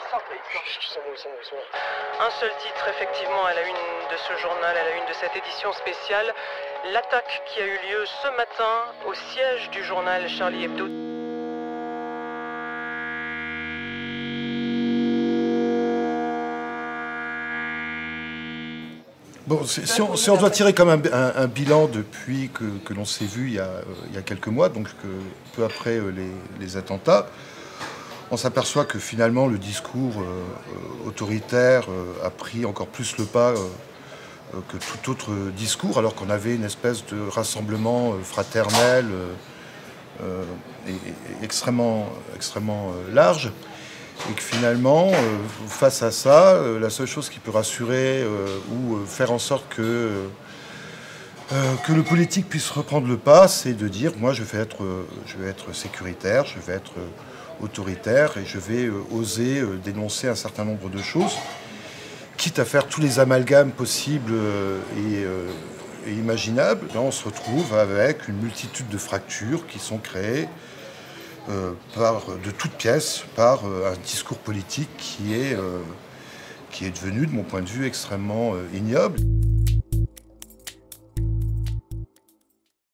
Un seul titre, effectivement, à la une de ce journal, à la une de cette édition spéciale. L'attaque qui a eu lieu ce matin au siège du journal Charlie Hebdo. Bon, si on doit tirer comme un bilan depuis que l'on s'est vu il y a quelques mois, donc peu après les attentats, on s'aperçoit que finalement le discours autoritaire a pris encore plus le pas que tout autre discours, alors qu'on avait une espèce de rassemblement fraternel et extrêmement large. Et que finalement, face à ça, la seule chose qui peut rassurer ou faire en sorte que le politique puisse reprendre le pas, c'est de dire moi je vais être sécuritaire, je vais être autoritaire et je vais oser dénoncer un certain nombre de choses, quitte à faire tous les amalgames possibles et imaginables. Là, on se retrouve avec une multitude de fractures qui sont créées de toutes pièces par un discours politique qui est devenu, de mon point de vue, extrêmement ignoble.